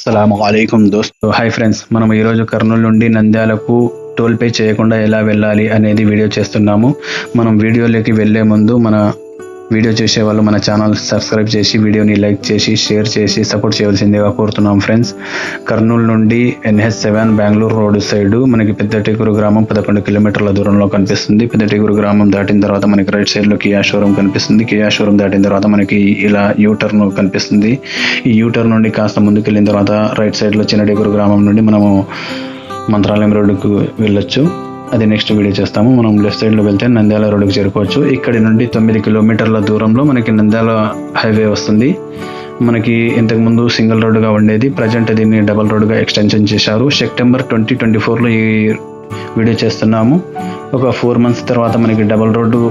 అస్సలాముఅలైకుం దోస్తు. Hi friends, మనం ఈరోజు కర్నూలు నుండి నంద్యాలకు టోల్ పే చేయకుండా ఎలా వెళ్ళాలి అనేది వీడియో చేస్తున్నాము. మనం వీడియోలోకి వెళ్ళే ముందు మన వీడియో చూసే వాళ్ళు మన ఛానల్ సబ్స్క్రైబ్ చేసి వీడియోని లైక్ చేసి షేర్ చేసి సపోర్ట్ చేయవలసిందిగా కోరుతున్నాం ఫ్రెండ్స్. కర్నూలు నుండి NH7 బెంగళూరు రోడ్డు సైడ్ మనకి పెద్దటేకూరు గ్రామం 11 కిలోమీటర్ల దూరంలో కనిపిస్తుంది. పెద్దటేకూరు గ్రామం దాటిన తర్వాత మనకి రైట్ సైడ్లో కియా షోరూమ్ కనిపిస్తుంది. కియా షోరూమ్ దాటిన తర్వాత మనకి ఇలా యూటర్న్ కనిపిస్తుంది. ఈ యూటర్న్ నుండి కాస్త ముందుకు వెళ్ళిన తర్వాత రైట్ సైడ్లో చిన్నటేకూరు గ్రామం నుండి మనము మంత్రాలయం రోడ్డుకు వెళ్ళొచ్చు. అది నెక్స్ట్ వీడియో చేస్తాము. మనం లెఫ్ట్ సైడ్లో వెళ్తే నంద్యాల రోడ్డుకి చేరుకోవచ్చు. ఇక్కడి నుండి 9 కిలోమీటర్ల దూరంలో మనకి నంద్యాల హైవే వస్తుంది. మనకి ఇంతకుముందు సింగిల్ రోడ్డుగా ఉండేది, ప్రజెంట్ దీన్ని డబల్ రోడ్డుగా ఎక్స్టెన్షన్ చేశారు. సెప్టెంబర్ 2024లో ఈ వీడియో చేస్తున్నాము. ఒక 4 months తర్వాత మనకి డబల్ రోడ్డు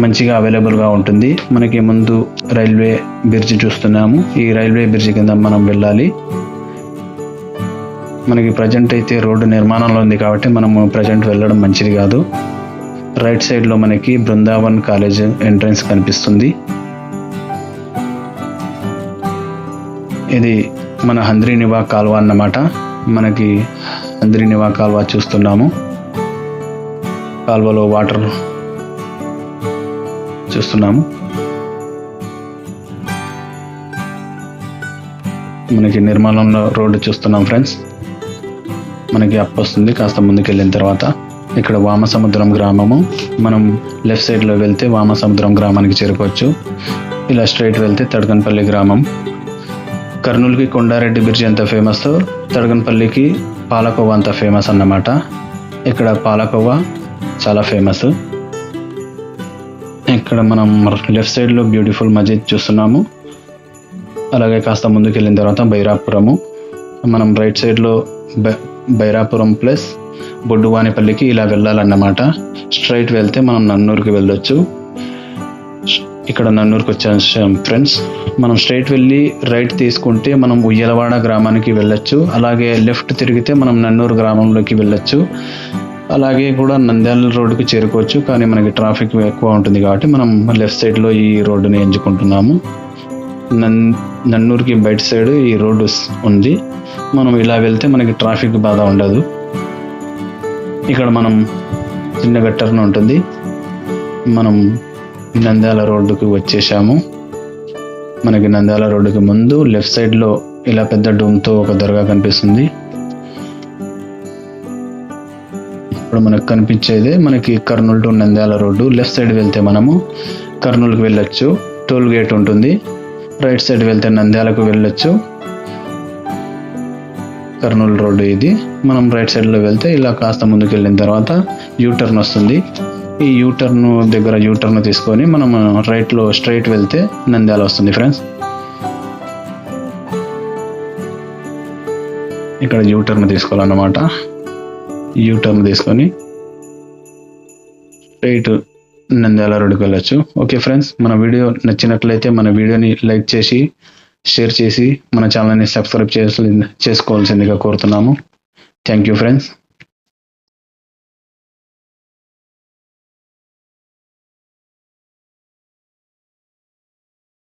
మంచిగా అవైలబుల్గా ఉంటుంది. మనకి ముందు రైల్వే బ్రిడ్జ్ చూస్తున్నాము. ఈ రైల్వే బ్రిడ్జ్ కింద మనం వెళ్ళాలి. మనకి ప్రజెంట్ అయితే రోడ్డు నిర్మాణంలో ఉంది కాబట్టి మనము ప్రజెంట్ వెళ్ళడం మంచిది కాదు. రైట్ సైడ్లో మనకి బృందావన్ కాలేజ్ ఎంట్రన్స్ కనిపిస్తుంది. ఇది మన హంద్రీనివా కాల్వ అన్నమాట. మనకి హంద్రీనివా కాల్వ చూస్తున్నాము. కాల్వలో వాటర్ చూస్తున్నాము. మనకి నిర్మాణంలో రోడ్డు చూస్తున్నాం ఫ్రెండ్స్. మనకి అప్ వస్తుంది. కాస్త ముందుకు వెళ్ళిన తర్వాత ఇక్కడ వామసముద్రం గ్రామము. మనం లెఫ్ట్ సైడ్లో వెళ్తే వామసముద్రం గ్రామానికి చేరుకోవచ్చు. ఇలా స్ట్రైట్ వెళ్తే తడకన్పల్లి గ్రామం. కర్నూలుకి కొండారెడ్డి బ్రిడ్జ్ ఎంత ఫేమస్, తడకన్పల్లికి పాలకోవా అంత ఫేమస్ అన్నమాట. ఇక్కడ పాలకోవా చాలా ఫేమస్. ఇక్కడ మనం లెఫ్ట్ సైడ్లో బ్యూటిఫుల్ మస్జిద్ చూస్తున్నాము. అలాగే కాస్త ముందుకు వెళ్ళిన తర్వాత బైరాపురము. మనం రైట్ సైడ్లో బైరాపురం ప్లస్ బొడ్డువానిపల్లికి ఇలా వెళ్ళాలన్నమాట. స్ట్రైట్ వెళ్తే మనం నన్నూరుకి వెళ్ళొచ్చు. ఇక్కడ నన్నూరుకి వచ్చాం ఫ్రెండ్స్. మనం స్ట్రైట్ వెళ్ళి రైట్ తీసుకుంటే మనం ఉయ్యలవాడ గ్రామానికి వెళ్ళొచ్చు. అలాగే లెఫ్ట్ తిరిగితే మనం నన్నూరు గ్రామంలోకి వెళ్ళొచ్చు. అలాగే కూడా నంద్యాల రోడ్డుకి చేరుకోవచ్చు. కానీ మనకి ట్రాఫిక్ ఎక్కువ ఉంటుంది కాబట్టి మనం లెఫ్ట్ సైడ్లో ఈ రోడ్డుని ఎంచుకుంటున్నాము. నన్నూరుకి బయట సైడ్ ఈ రోడ్డు ఉంది. మనం ఇలా వెళ్తే మనకి ట్రాఫిక్ బాధ ఉండదు. ఇక్కడ మనం చిన్న గట్టర్న ఉంటుంది. మనం నంద్యాల రోడ్డుకి వచ్చేసాము. మనకి నంద్యాల రోడ్డుకి ముందు లెఫ్ట్ సైడ్లో ఇలా పెద్ద డూమ్తో ఒక దర్గా కనిపిస్తుంది. ఇప్పుడు మనకు కనిపించేదే మనకి Kurnool to Nandyal road. Left side వెళ్తే మనము కర్నూలుకి వెళ్ళొచ్చు. టోల్ గేట్ ఉంటుంది. రైట్ సైడ్ వెళ్తే నంద్యాలకు వెళ్ళొచ్చు. కర్నూలు రోడ్డు ఇది. మనం రైట్ సైడ్లో వెళ్తే ఇలా కాస్త ముందుకు వెళ్ళిన తర్వాత యూటర్న్ వస్తుంది. ఈ యూటర్న్ దగ్గర యూటర్న్ తీసుకొని మనం రైట్లో స్ట్రైట్ వెళ్తే నంద్యాల వస్తుంది ఫ్రెండ్స్. ఇక్కడ యూటర్న్ తీసుకోవాలన్నమాట. యూటర్న్ తీసుకొని స్ట్రైట్ నంద్యాల రోడ్డుకి వెళ్ళొచ్చు. ఓకే ఫ్రెండ్స్, మన వీడియో నచ్చినట్లయితే మన వీడియోని లైక్ చేసి షేర్ చేసి మన ఛానల్ని సబ్స్క్రైబ్ చేసుకోవాల్సిందిగా కోరుతున్నాము. Thank you friends.